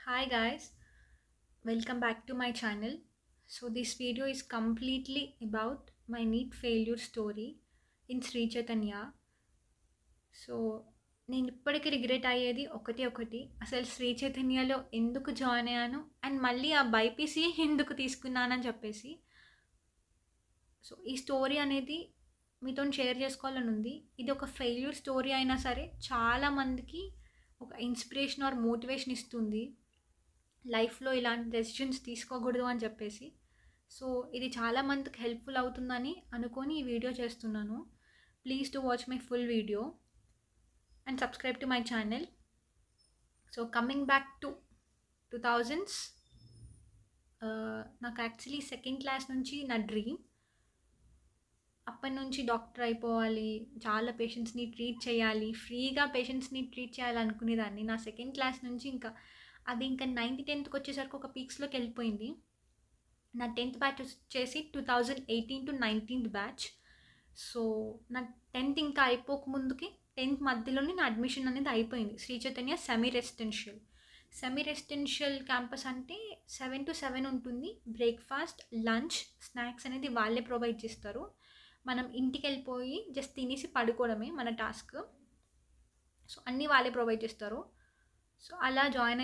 Hi guys, welcome back to my channel. So this video is completely about my NEET failure story in Sri Chaitanya. So నేను ఇప్పటికీ regret అయ్యేది ఒకటి అసలు శ్రీ చైతన్యలో ఎందుకు join అయ్యాను and మళ్ళీ ఆ బైపీసీ ఎందుకు తీసుకున్నానని చెప్పేసి. సో ఈ స్టోరీ అనేది మీతో షేర్ చేసుకోవాలని ఉంది. ఇది ఒక ఫెయిల్యూర్ స్టోరీ అయినా సరే చాలామందికి ఒక ఇన్స్పిరేషన్ ఆర్ మోటివేషన్ ఇస్తుంది లైఫ్లో ఇలాంటి డెసిషన్స్ తీసుకోకూడదు అని చెప్పేసి. సో ఇది చాలా మందికి హెల్ప్ఫుల్ అవుతుందని అనుకొని ఈ వీడియో చేస్తున్నాను. Please to watch my full video and subscribe to my channel. So coming back to 2000s, నాకు యాక్చువల్లీ సెకండ్ క్లాస్ నుంచి నా డ్రీమ్. అప్పటి నుంచి డాక్టర్ అయిపోవాలి, చాలా పేషెంట్స్ని ట్రీట్ చేయాలి, ఫ్రీగా పేషెంట్స్ని ట్రీట్ చేయాలనుకునేదాన్ని. నా సెకండ్ క్లాస్ నుంచి ఇంకా 9th 10th వచ్చేసరికి ఒక పీక్స్లోకి వెళ్ళిపోయింది. నా 10th బ్యాచ్ వచ్చేసి 2018 to 19th బ్యాచ్. సో నా 10th ఇంకా అయిపోకముందుకి 10th మధ్యలోనే నా అడ్మిషన్ అనేది అయిపోయింది Sri Chaitanya semi residential campus. అంటే 7 to 7 ఉంటుంది. బ్రేక్ఫాస్ట్, లంచ్, స్నాక్స్ అనేది వాళ్ళే ప్రొవైడ్ చేస్తారు. మనం ఇంటికి వెళ్ళిపోయి జస్ట్ తినేసి పడుకోవడమే మన టాస్క్. సో అన్నీ వాళ్ళే ప్రొవైడ్ చేస్తారు. సో అలా జాయిన్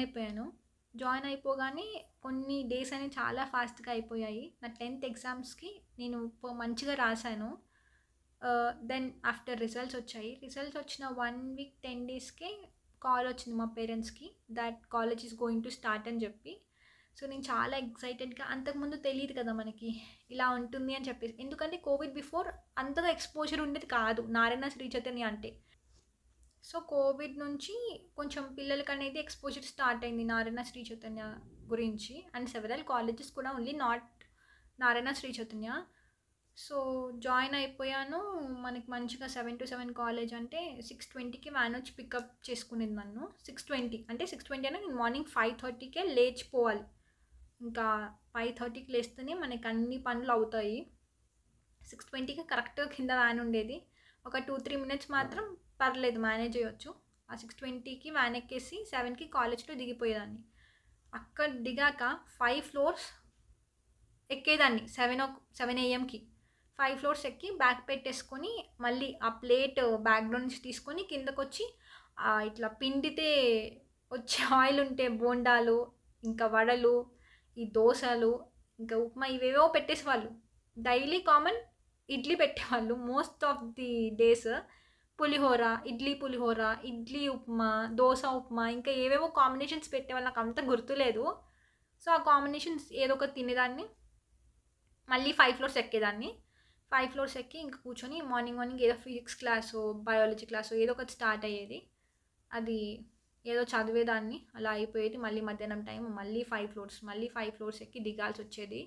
అయిపోగానే కొన్ని డేస్ అనేవి చాలా ఫాస్ట్గా అయిపోయాయి. నా 10th ఎగ్జామ్స్కి నేను మంచిగా రాశాను. దెన్ ఆఫ్టర్ రిజల్ట్స్ వచ్చిన 1 week 10 daysకే కాల్ వచ్చింది మా పేరెంట్స్కి that college is going to start అని చెప్పి. సో నేను చాలా ఎక్సైటెడ్గా, అంతకుముందు తెలియదు కదా మనకి ఇలా ఉంటుంది అని చెప్పేసి, ఎందుకంటే కోవిడ్ బిఫోర్ అంతగా ఎక్స్పోజర్ ఉండేది కాదు నారాయణ శ్రీ చైతన్య అంటే. సో కోవిడ్ నుంచి కొంచెం పిల్లలకి అనేది ఎక్స్పోజర్ స్టార్ట్ అయింది నారాయణ శ్రీ చైతన్య గురించి, అండ్ సెవెరల్ కాలేజెస్ కూడా, only not Narayana Sri Chaitanya. So join అయిపోయాను. మనకి మంచిగా 7 to 7 కాలేజ్ అంటే 6:20కి వ్యాన్ వచ్చి పికప్ చేసుకునేది నన్ను. 6:20 అంటే 6:20 అంటే నేను మార్నింగ్ 5:30కే లేచిపోవాలి. ఇంకా 5:30కి లేస్తేనే మనకి అన్ని పనులు అవుతాయి. 6:20కి కరెక్ట్గా కింద వ్యాన్ ఉండేది. ఒక 2-3 minutes మాత్రం పర్లేదు, మేనేజ్ చేయొచ్చు. ఆ 6:20కి వ్యాన్ ఎక్కేసి 7కి కాలేజ్లో దిగిపోయేదాన్ని. అక్కడ దిగాక 5 floors ఎక్కేదాన్ని 7 AM-కి. 5 floors ఎక్కి బ్యాగ్ పెట్టేసుకొని మళ్ళీ ఆ ప్లేట్ బ్యాగ్లో నుంచి తీసుకొని కిందకు వచ్చి ఇట్లా పిండితే వచ్చే ఆయిల్ ఉంటే బోండాలు, ఇంకా వడలు, ఈ దోశలు, ఇంకా ఉప్మా, ఇవేవో పెట్టేసేవాళ్ళు. డైలీ కామన్ ఇడ్లీ పెట్టేవాళ్ళు మోస్ట్ ఆఫ్ ది డేస్. పులిహోర, ఇడ్లీ ఉప్మా, దోశ ఉప్మా, ఇంకా ఏవేవో కాంబినేషన్స్ పెట్టేవాళ్ళు. నాకు అంత గుర్తులేదు. సో ఆ కాంబినేషన్స్ ఏదో ఒకటి తినేదాన్ని. మళ్ళీ 5 floors ఎక్కేదాన్ని. 5 floors ఎక్కి ఇంకా కూర్చొని మార్నింగ్ ఏదో ఫిజిక్స్ క్లాసు, బయాలజీ క్లాసు ఏదో ఒకటి స్టార్ట్ అయ్యేది. అది ఏదో చదివేదాన్ని, అలా అయిపోయేది. మళ్ళీ మధ్యాహ్నం టైం మళ్ళీ 5 floors ఎక్కి దిగాల్సి వచ్చేది.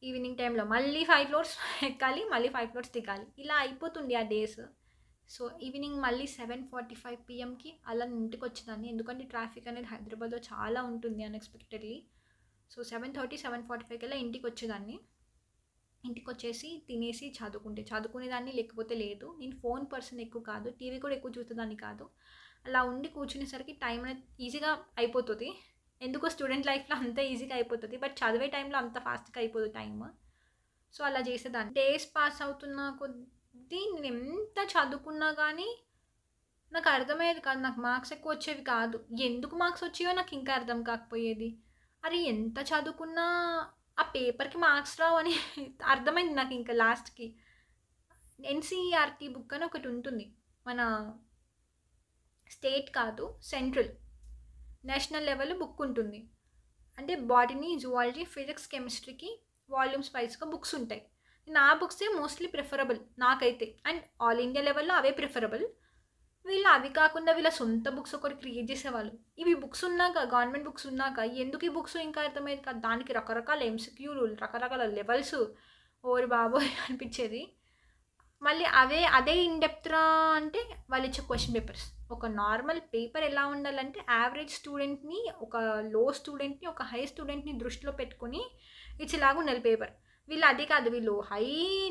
ఈవినింగ్ టైంలో మళ్ళీ 5 floors ఎక్కాలి, మళ్ళీ 5 floors దిగాలి. ఇలా అయిపోతుంది ఆ డేస్. సో ఈవినింగ్ మళ్ళీ 7:45 PM-కి అలా ఇంటికి వచ్చేదాన్ని, ఎందుకంటే ట్రాఫిక్ అనేది హైదరాబాద్లో చాలా ఉంటుంది అన్ఎక్స్పెక్టెడ్లీ. సో 7:30 7:45 కల్లా ఇంటికి వచ్చేదాన్ని. ఇంటికి వచ్చేసి తినేసి చదువుకునేదాన్ని, లేకపోతే లేదు. నేను ఫోన్ పర్సన్ ఎక్కువ కాదు, టీవీ కూడా ఎక్కువ చూసేదాన్ని కాదు. అలా ఉండి కూర్చునేసరికి టైం అనేది ఈజీగా అయిపోతుంది. ఎందుకో స్టూడెంట్ లైఫ్లో అంత ఈజీగా అయిపోతుంది, బట్ చదివే టైంలో అంత ఫాస్ట్గా అయిపోదు టైమ్. సో అలా చేసేదాన్ని. డేస్ పాస్ అవుతున్న కొద్దీ నేను ఎంత చదువుకున్నా కానీ నాకు అర్థమయ్యేది కాదు. నాకు మార్క్స్ ఎక్కువ వచ్చేవి కాదు. ఎందుకు మార్క్స్ వచ్చేవో నాకు ఇంకా అర్థం కాకపోయేది. అరే ఎంత చదువుకున్నా ఆ పేపర్కి మార్క్స్ రావు అని అర్థమైంది నాకు ఇంకా లాస్ట్కి. ఎన్సీఈఆర్టీ బుక్ అని ఒకటి ఉంటుంది, మన స్టేట్ కాదు, సెంట్రల్ నేషనల్ లెవెల్ బుక్ ఉంటుంది. అంటే బాటనీ, జువాలజీ, ఫిజిక్స్, కెమిస్ట్రీకి వాల్యూమ్స్ వైజ్గా బుక్స్ ఉంటాయి. నేను ఆ బుక్సే మోస్ట్లీ ప్రిఫరబుల్ నాకైతే, అండ్ ఆల్ ఇండియా లెవెల్లో అవే ప్రిఫరబుల్. వీళ్ళు అవి కాకుండా వీళ్ళ సొంత బుక్స్ ఒకటి క్రియేట్ చేసేవాళ్ళు. ఇవి బుక్స్ ఉన్నాక, గవర్నమెంట్ బుక్స్ ఉన్నాక ఎందుకు ఈ బుక్స్ ఇంకా అర్థమయ్యేది కాదు. దానికి రకరకాల ఎంసీక్యూలు, రకరకాల లెవెల్స్, ఓరి బాబోయ్ అనిపించేది. మళ్ళీ అదే ఇన్ డెప్త్రా అంటే వాళ్ళు ఇచ్చే క్వశ్చన్ పేపర్స్. ఒక నార్మల్ పేపర్ ఎలా ఉండాలంటే యావరేజ్ స్టూడెంట్ని, ఒక లో స్టూడెంట్ని, ఒక హై స్టూడెంట్ని దృష్టిలో పెట్టుకొని ఇచ్చేలాగా ఉండాలి పేపర్. వీళ్ళు అది కాదు, వీళ్ళు హై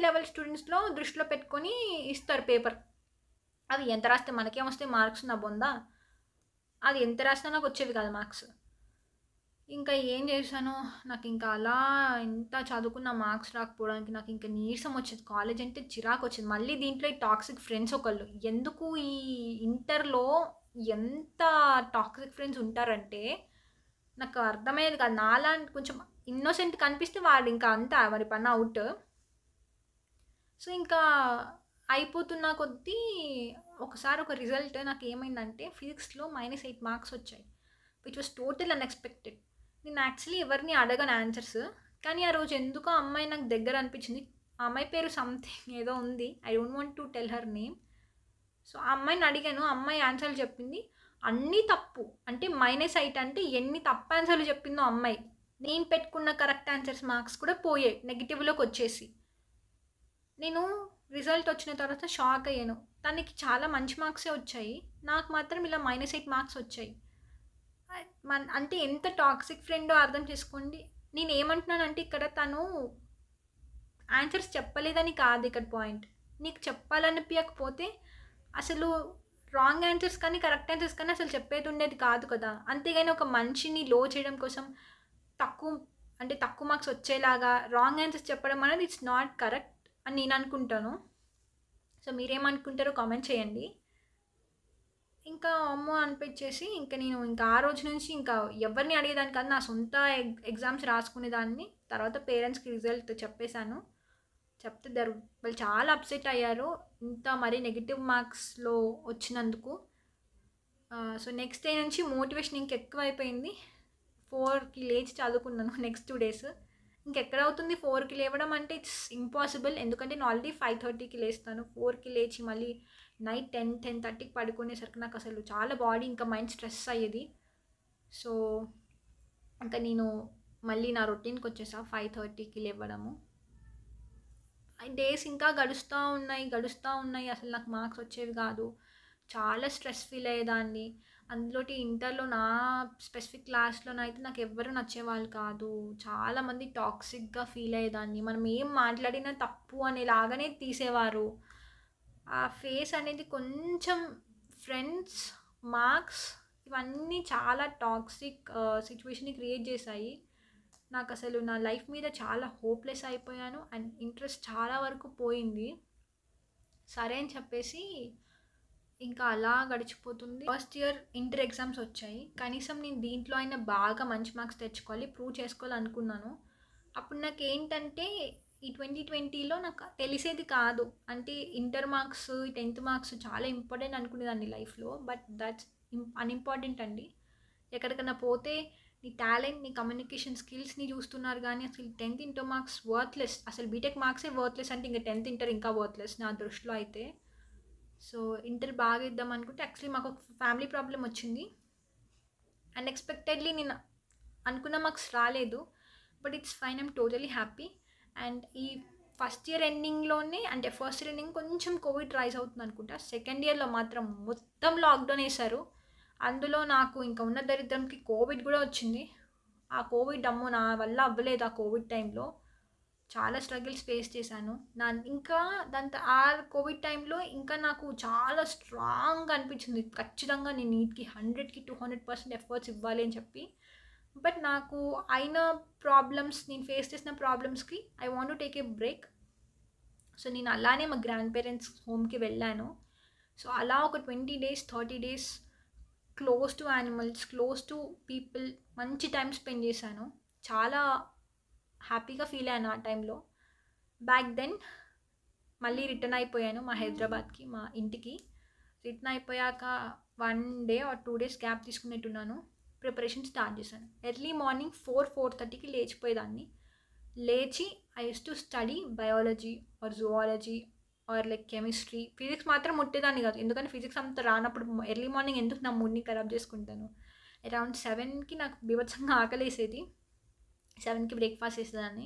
లెవెల్ స్టూడెంట్స్లో దృష్టిలో పెట్టుకొని ఇస్తారు పేపర్. అది ఎంత రాస్తే మనకేమొస్తే మార్క్స్, నా బొందా. అది ఎంత రాసినా నాకు వచ్చేవి కాదు మార్క్స్. ఇంకా ఏం చేశాను, నాకు ఇంకా అలా ఎంత చదువుకున్న మార్క్స్ రాకపోవడానికి నాకు ఇంకా నీరసం వచ్చేది. కాలేజ్ అంటే చిరాకు వచ్చేది. మళ్ళీ దీంట్లో ఈ టాక్సిక్ ఫ్రెండ్స్ ఒకళ్ళు. ఎందుకు ఈ ఇంటర్‌లో ఎంత టాక్సిక్ ఫ్రెండ్స్ ఉంటారంటే, నాకు అర్థమయ్యేది కాదు. నాలాంటి కొంచెం ఇన్నోసెంట్ కనిపిస్తే వాడు ఇంకా అంతా వాడి పని ఔట్. సో, ఇంకా అయిపోతున్న కొద్దీ ఒకసారి ఒక రిజల్ట్ నాకేమైందంటే ఫిజిక్స్‌లో -8 మార్క్స్ వచ్చాయి. Which was total unexpected. నేను యాక్చువల్లీ ఎవరిని అడగను ఆన్సర్స్. కానీ ఆ రోజు ఎందుకో ఆ అమ్మాయి నాకు దగ్గర అనిపించింది. ఆ అమ్మాయి పేరు సంథింగ్ ఏదో ఉంది. I don't want to tell her name. So, ఆ అమ్మాయిని అడిగాను. ఆ అమ్మాయి ఆన్సర్లు చెప్పింది. అన్నీ తప్పు. అంటే -8 అంటే ఎన్ని తప్పు ఆన్సర్లు చెప్పిందో ఆ అమ్మాయి. నేను పెట్టుకున్న కరెక్ట్ ఆన్సర్స్ మార్క్స్ కూడా పోయాయి. నెగెటివ్‌లోకొచ్చేసి. నేను రిజల్ట్ వచ్చిన తర్వాత షాక్ అయ్యాను. తనకి చాలా మంచి మార్క్సే వచ్చాయి. నాకు మాత్రం ఇలా -8 మార్క్స్ వచ్చాయి. అంటే ఎంత టాక్సిక్ ఫ్రెండో అర్థం చేసుకోండి. నేనేమంటున్నానంటే ఇక్కడ తను ఆన్సర్స్ చెప్పలేదని కాదు ఇక్కడ పాయింట్. నీకు చెప్పాలనిపియకపోతే అసలు రాంగ్ ఆన్సర్స్ కానీ, కరెక్ట్ ఆన్సర్స్ కానీ అసలు చెప్పేది ఉండేది కాదు కదా! అంతేగాని ఒక మనిషిని లో చేయడం కోసం తక్కువ తక్కువ మార్క్స్ వచ్చేలాగా రాంగ్ ఆన్సర్స్ చెప్పడం అనేది ఇట్స్ నాట్ కరెక్ట్ అని నేను అనుకుంటాను. సో, మీరేమనుకుంటారో కామెంట్ చేయండి. ఇంకా అమ్మో అనిపించేసి ఇంక నేను ఇంకా ఆ రోజు నుంచి ఇంకా ఎవరిని అడిగేదాన్ని కాదు. నా సొంత ఎగ్జామ్స్ రాసుకునేదాన్ని. తర్వాత పేరెంట్స్‌కి రిజల్ట్ చెప్పేసాను. చెప్తే వాళ్ళు చాలా అప్సెట్ అయ్యారు. ఇంత మరీ నెగెటివ్ మార్క్స్‌లో వచ్చినందుకు. సో, నెక్స్ట్ డే నుంచి మోటివేషన్ ఇంకెక్కువైపోయింది. 4కి లేచి చదువుకున్నాను నెక్స్ట్ 2 డేస్. ఇంకెక్కడవుతుంది 4కి లేవడం అంటే ఇట్స్ ఇంపాసిబుల్. ఎందుకంటే నేను ఆల్రెడీ 5:30కి లేస్తాను. 4కి లేచి మళ్ళీ నైట్ 10:30కి పడుకునేసరికి నాకు అసలు చాలా బాడీ ఇంకా మైండ్ స్ట్రెస్ అయ్యేది. సో, ఇంకా నేను మళ్ళీ నా రొటీన్‌కి వచ్చేసా 5:30కి లేవడము. డేస్ ఇంకా గడుస్తూ ఉన్నాయి. అసలు నాకు మార్క్స్ వచ్చేవి కాదు. చాలా స్ట్రెస్ ఫీల్ అయ్యేదాన్ని. అందులోటి ఇంటర్‌లో నా స్పెసిఫిక్ క్లాస్‌లోనైతే నాకు ఎవ్వరు నచ్చేవాళ్ళు కాదు. చాలామంది టాక్సిక్‌గా ఫీల్ అయ్యేదాన్ని. మనం ఏం మాట్లాడినా తప్పు అనేలాగానే తీసేవారు. ఆ ఫేస్ అనేది కొంచెం ఫ్రెండ్స్, మార్క్స్ ఇవన్నీ చాలా టాక్సిక్ సిట్యుయేషన్‌ని క్రియేట్ చేశాయి. నాకసలు నా లైఫ్ మీద చాలా హోప్‌లెస్ అయిపోయాను. అండ్ ఇంట్రెస్ట్ చాలా వరకు పోయింది. సరే అని చెప్పేసి ఇంకా అలా గడిచిపోతుంది. ఫస్ట్ ఇయర్ ఇంటర్ ఎగ్జామ్స్ వచ్చాయి. కనీసం నేను దీంట్లో అయినా బాగా మంచి మార్క్స్ తెచ్చుకోవాలి, ప్రూవ్ చేసుకోవాలనుకున్నాను. అప్పుడు నాకేంటంటే ఈ 2020లో నాకు తెలిసేది కాదు. అంటే ఇంటర్ మార్క్స్, 10థ్ మార్క్స్ చాలా ఇంపార్టెంట్ అనుకునేదాన్ని లైఫ్‌లో. బట్ దట్స్ అన్‌ఇంపార్టెంట్ అండి. ఎక్కడికన్నా పోతే నీ టాలెంట్, నీ కమ్యూనికేషన్ స్కిల్స్‌ని చూస్తున్నారు గానీ అసలు 10థ్ ఇంటర్ మార్క్స్ వర్త్‌లెస్. అసలు బీటెక్ మార్క్సే వర్త్‌లెస్ అంటే ఇంక 10థ్ ఇంటర్ ఇంకా వర్త్‌లెస్ నా దృష్టిలో అయితే. సో, ఇంటర్ బాగా ఇద్దాం అనుకుంటే యాక్చువల్లీ మాకు ఒక ఫ్యామిలీ ప్రాబ్లమ్ వచ్చింది. అన్‌ఎక్స్‌పెక్టెడ్‌లీ నేను అనుకున్న మార్క్స్ రాలేదు. But it's fine. I'm totally happy. And ఈ ఫస్ట్ ఇయర్ ఎండింగ్‌లోనే అంటే ఫస్ట్ ఇయర్ ఎండింగ్ కొంచెం కోవిడ్ రైజ్ అవుతుంది అనుకుంటా. సెకండ్ ఇయర్‌లో మాత్రం మొత్తం లాక్‌డౌన్ ఏశారు. అందులో నాకు ఇంకా ఉన్న దరిద్రంకి కోవిడ్ కూడా వచ్చింది. ఆ కోవిడ్ అమ్మో! నా వల్ల అవ్వలేదు ఆ కోవిడ్ టైంలో. చాలా స్ట్రగుల్స్ ఫేస్ చేశాను. ఇంకా ఆ కోవిడ్ టైంలో ఇంకా నాకు చాలా స్ట్రాంగ్‌గా అనిపించింది. ఖచ్చితంగా నేను నీట్‌కి 100కి 200% ఎఫర్ట్స్ ఇవ్వాలి అని చెప్పి. బట్ నాకు అయిన ప్రాబ్లమ్స్, నేను ఫేస్ చేసిన ప్రాబ్లమ్స్‌కి I want to take a break. So, నేను అలానే మా గ్రాండ్ పేరెంట్స్ హోమ్‌కి వెళ్ళాను. సో, అలా ఒక 20 days, 30 days close to animals, close to people మంచి టైం స్పెండ్ చేశాను. చాలా హ్యాపీగా ఫీల్ అయ్యాను ఆ టైంలో. బ్యాక్ దెన్ మళ్ళీ రిటర్న్ అయిపోయాను మా హైదరాబాద్‌కి, మా ఇంటికి. రిటర్న్ అయిపోయాక 1 డే ఆర్ 2 డేస్ గ్యాప్ తీసుకున్నట్టున్నాను. ప్రిపరేషన్ స్టార్ట్ చేశాను. ఎర్లీ మార్నింగ్ 4:30కి లేచిపోయేదాన్ని. లేచి I used to study biology or zoology or like chemistry. Physics మాత్రం ముట్టేదాన్ని కాదు. ఎందుకంటే ఫిజిక్స్ అంత రానప్పుడు ఎర్లీ మార్నింగ్ ఎందుకు నా మూడ్‌ని ఖరాబ్ చేసుకుంటాను. అరౌండ్ 7కి నాకు బీభత్సంగా ఆకలేసేది. 7కి బ్రేక్‌ఫాస్ట్ చేసేదాన్ని.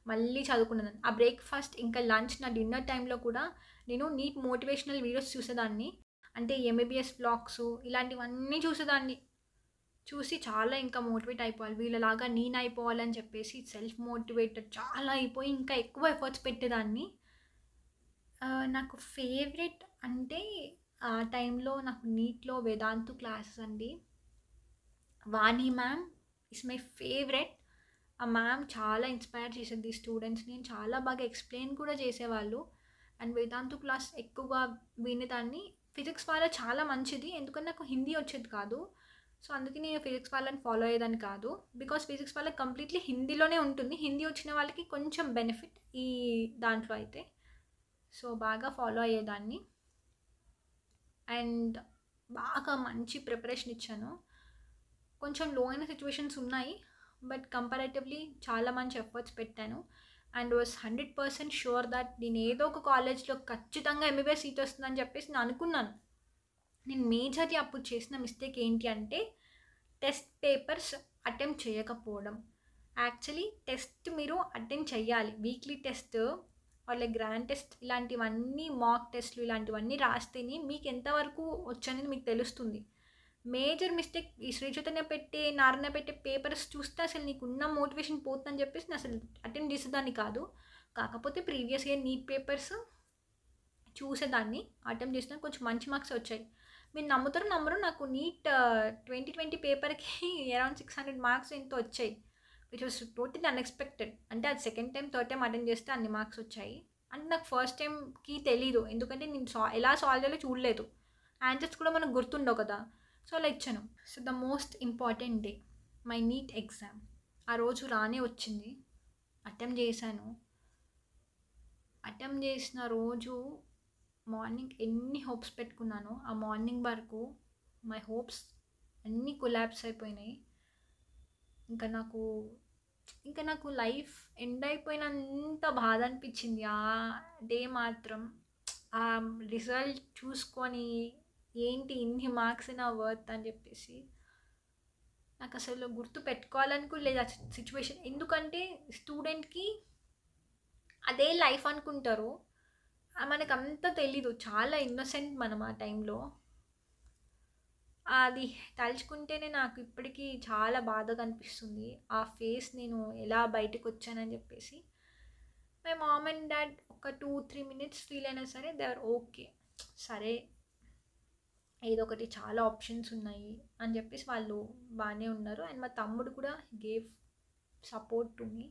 మళ్ళీ చదువుకునేదాన్ని. ఆ బ్రేక్‌ఫాస్ట్ ఇంకా లంచ్, నా డిన్నర్ టైంలో కూడా నేను నీట్ మోటివేషనల్ వీడియోస్ చూసేదాన్ని. అంటే ఎంబీబీఎస్ వ్లాగ్స్ ఇలాంటివన్నీ చూసేదాన్ని. చూసి చాలా ఇంకా మోటివేట్ అయిపోవాలి. వీళ్ళలాగా నేను అయిపోవాలని చెప్పేసి సెల్ఫ్ మోటివేటెడ్ చాలా అయిపోయి ఇంకా ఎక్కువ ఎఫర్ట్స్ పెట్టేదాన్ని. నాకు ఫేవరెట్ అంటే ఆ టైంలో నాకు నీట్‌లో వేదాంతు క్లాసెస్ అండి. వాణి మ్యామ్ ఇస్ మై ఫేవరెట్. ఆ మ్యామ్ చాలా ఇన్స్పైర్ చేసేది స్టూడెంట్స్ని, చాలా బాగా ఎక్స్ప్లెయిన్ కూడా చేసేవాళ్ళు. అండ్ వేదాంతు క్లాస్ ఎక్కువగా వినేదాన్ని. ఫిజిక్స్ వాళ్ళ చాలా మంచిది, ఎందుకంటే నాకు హిందీ వచ్చేది కాదు. సో అందుకే నేను ఫిజిక్స్ వాళ్ళని ఫాలో అయ్యేదాన్ని కాదు, బికాస్ ఫిజిక్స్ వాళ్ళకి కంప్లీట్లీ హిందీలోనే ఉంటుంది. హిందీ వచ్చిన వాళ్ళకి కొంచెం బెనిఫిట్ ఈ దాంట్లో అయితే. సో బాగా ఫాలో అయ్యేదాన్ని అండ్ బాగా మంచి ప్రిపరేషన్ ఇచ్చాను. కొంచెం లో అయిన సిచ్యువేషన్స్ ఉన్నాయి, బట్ కంపారేటివ్లీ చాలా మంచి ఎఫర్ట్స్ పెట్టాను. అండ్ వాస్ 100% షూర్ దట్ నేను ఏదో ఒక కాలేజ్లో ఖచ్చితంగా ఎంబీబీఎస్ సీట్ వస్తుందని చెప్పేసి నేను అనుకున్నాను. నేను మేజర్లీ అప్పుడు చేసిన మిస్టేక్ ఏంటి అంటే టెస్ట్ పేపర్స్ అటెంప్ట్ చేయకపోవడం. యాక్చువల్లీ టెస్ట్ మీరు అటెంప్ట్ చేయాలి, వీక్లీ టెస్ట్ వాళ్ళ గ్రాండ్ టెస్ట్ ఇలాంటివన్నీ, మాక్ టెస్ట్లు ఇలాంటివన్నీ రాస్తేనే మీకు ఎంతవరకు వచ్చనేది మీకు తెలుస్తుంది. మేజర్ మిస్టేక్ ఈ శ్రీ చైతన్య పెట్టే, నారాయణ పెట్టే పేపర్స్ చూస్తే అసలు నీకు ఉన్న మోటివేషన్ పోతుందని చెప్పేసి నేను అసలు అటెంప్ట్ చేసేదాన్ని కాదు. కాకపోతే ప్రీవియస్ ఇయర్ నీట్ పేపర్స్ చూసేదాన్ని, అటెంప్ట్ చేసిన కొంచెం మంచి మార్క్స్ వచ్చాయి. మీరు నమ్ముతారో నమ్మరు, నాకు నీట్ 2020 పేపర్కి అరౌండ్ 600 మార్క్స్ ఎంతో వచ్చాయి, విచ్ వాస్ టోటలీ అన్ఎక్స్పెక్టెడ్. అంటే అది second time third time attend చేస్తే అన్ని మార్క్స్ వచ్చాయి. అంటే నాకు ఫస్ట్ టైంకి తెలీదు, ఎందుకంటే నేను ఎలా సాల్వ్ చేయాలో చూడలేదు, ఆన్సర్స్ కూడా మనకు గుర్తుండవు కదా. సో అలా ఇచ్చాను. So the most important day, my NEET exam. ఆ రోజు రానే వచ్చింది, అటెంప్ట్ చేశాను. అటెంప్ట్ చేసిన రోజు మార్నింగ్ ఎన్ని హోప్స్ పెట్టుకున్నానో, ఆ మార్నింగ్ వరకు మై హోప్స్ అన్నీ కొలాప్స్ అయిపోయినాయి. ఇంకా నాకు లైఫ్ ఎండ్ అయిపోయినంత బాధ అనిపించింది ఆ డే మాత్రం. ఆ రిజల్ట్ చూసుకొని ఏంటి ఇన్ని మార్క్స్ నా వర్త్ అని చెప్పేసి నాకు అసలు గుర్తు పెట్టుకోవాలని కూడా లేదు ఆ సిచ్యువేషన్. ఎందుకంటే స్టూడెంట్కి అదే లైఫ్ అనుకుంటారు, మనకు అంతా తెలీదు, చాలా ఇన్నోసెంట్ మనం ఆ టైంలో. అది తలుచుకుంటేనే నాకు ఇప్పటికీ చాలా బాధగా అనిపిస్తుంది, ఆ ఫేస్ నేను ఎలా బయటకు వచ్చానని చెప్పేసి. మై మామ్ అండ్ డాడ్ ఒక 2-3 మినిట్స్ ఫీల్ అయినా సరే దే ఆర్ ఓకే, సరే ఏదో ఒకటి, చాలా ఆప్షన్స్ ఉన్నాయి అని చెప్పేసి వాళ్ళు బాగానే ఉన్నారు. అండ్ మా తమ్ముడు కూడా గేవ్ సపోర్ట్ టు మీ.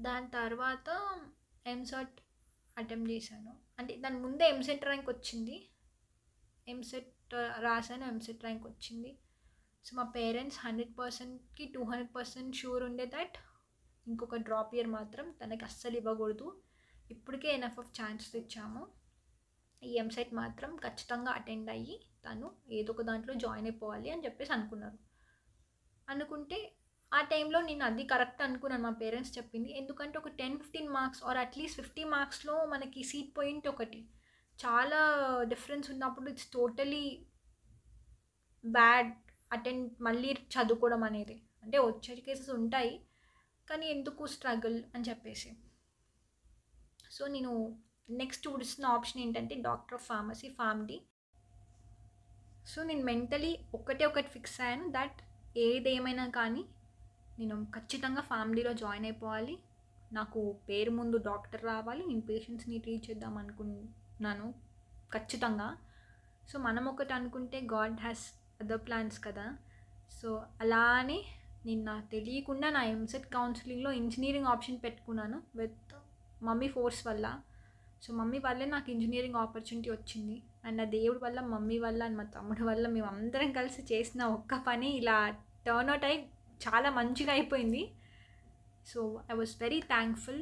దాని తర్వాత ఎంసెట్ అటెంప్ట్ చేశాను. అంటే దాని ముందే ఎంసెట్ ర్యాంక్ వచ్చింది, ఎంసెట్ రాశాను, ఎంసెట్ ర్యాంక్ వచ్చింది. సో మా పేరెంట్స్ 100%కి 200% షూర్ ఉండే దట్ ఇంకొక డ్రాప్ ఇయర్ మాత్రం తనకి అస్సలు ఇవ్వకూడదు, ఇప్పటికే ఎనఫ్ ఆఫ్ ఛాన్సెస్ ఇచ్చాము, ఈ ఎంసెట్ మాత్రం ఖచ్చితంగా అటెండ్ అయ్యి తను ఏదో ఒక దాంట్లో జాయిన్ అయిపోవాలి అని చెప్పేసి అనుకుంటే ఆ టైంలో నేను అది కరెక్ట్ అనుకున్నాను, మా పేరెంట్స్ చెప్పింది. ఎందుకంటే ఒక 10-15 మార్క్స్ ఆర్ అట్లీస్ట్ 50 మార్క్స్లో మనకి సీట్ పాయింట్ ఒకటి చాలా డిఫరెన్స్ ఉన్నప్పుడు ఇట్స్ టోటలీ బ్యాడ్ మళ్ళీ చదువుకోవడం అనేది. అంటే వచ్చే కేసెస్ ఉంటాయి, కానీ ఎందుకు స్ట్రగుల్ అని చెప్పేసి. సో నేను నెక్స్ట్ చూస్తున్న ఆప్షన్ ఏంటంటే doctor of pharmacy, PharmD. So నేను మెంటలీ ఒకటి ఫిక్స్ అయ్యాను దట్ ఏదేమైనా కానీ నేను ఖచ్చితంగా ఫార్మ్డీలో జాయిన్ అయిపోవాలి, నాకు పేరు ముందు డాక్టర్ రావాలి, నేను పేషెంట్స్ని ట్రీట్ చేద్దాం అనుకున్నాను ఖచ్చితంగా. సో మనం ఒకటి అనుకుంటే గాడ్ హ్యాస్ అదర్ ప్లాన్స్ కదా. సో అలానే నేను నాకు తెలియకుండా నా ఎంసెట్ కౌన్సిలింగ్లో ఇంజనీరింగ్ ఆప్షన్ పెట్టుకున్నాను విత్ మమ్మీ ఫోర్స్ వల్ల. సో మమ్మీ వల్లే నాకు ఇంజనీరింగ్ ఆపర్చునిటీ వచ్చింది. అండ్ ఆ దేవుడి వల్ల, మమ్మీ వల్ల అండ్ మా తమ్ముడి వల్ల మేము అందరం కలిసి చేసిన ఒక్క పని ఇలా టర్న్అవుట్ అయ్యి చాలా మంచిగా అయిపోయింది. So I was very thankful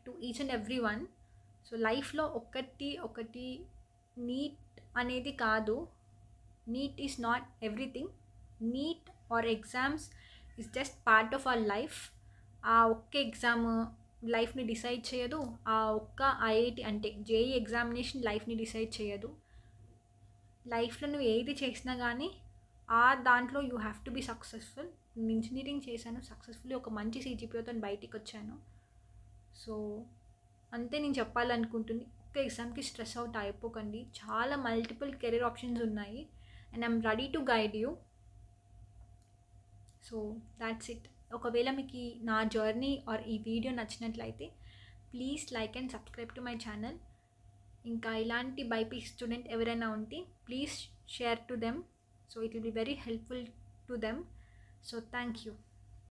to each and every one. So లైఫ్లో ఒకటి నీట్ అనేది కాదు, NEET is not everything, NEET or exams is just part of our life. ఆ ఒక్క ఎగ్జామ్ లైఫ్ని డిసైడ్ చేయదు, ఆ ఒక్క ఐఐటి అంటే జేఈ ఎగ్జామినేషన్ లైఫ్ని డిసైడ్ చేయదు. లైఫ్లో నువ్వు ఏది చేసినా కానీ ఆ దాంట్లో you have to be successful. నేను ఇంజనీరింగ్ చేశాను, సక్సెస్ఫుల్లీ ఒక మంచి సీజీపీఓతో బయటికి వచ్చాను. సో అంతే నేను చెప్పాలనుకుంటుంది. ఒక్క ఎగ్జామ్కి స్ట్రెస్ అవుట్ అయిపోకండి, చాలా మల్టిపుల్ కెరీర్ ఆప్షన్స్ ఉన్నాయి and I'm ready to guide you. So that's it. ఒకవేళ మీకు నా జర్నీ ఆర్ ఈ వీడియో నచ్చినట్లయితే please like and subscribe to my channel. ఇంకా ఇలాంటి బైపీసీ స్టూడెంట్ ఎవరైనా ఉంటే please share to them, so it will be very helpful to them. So thank you.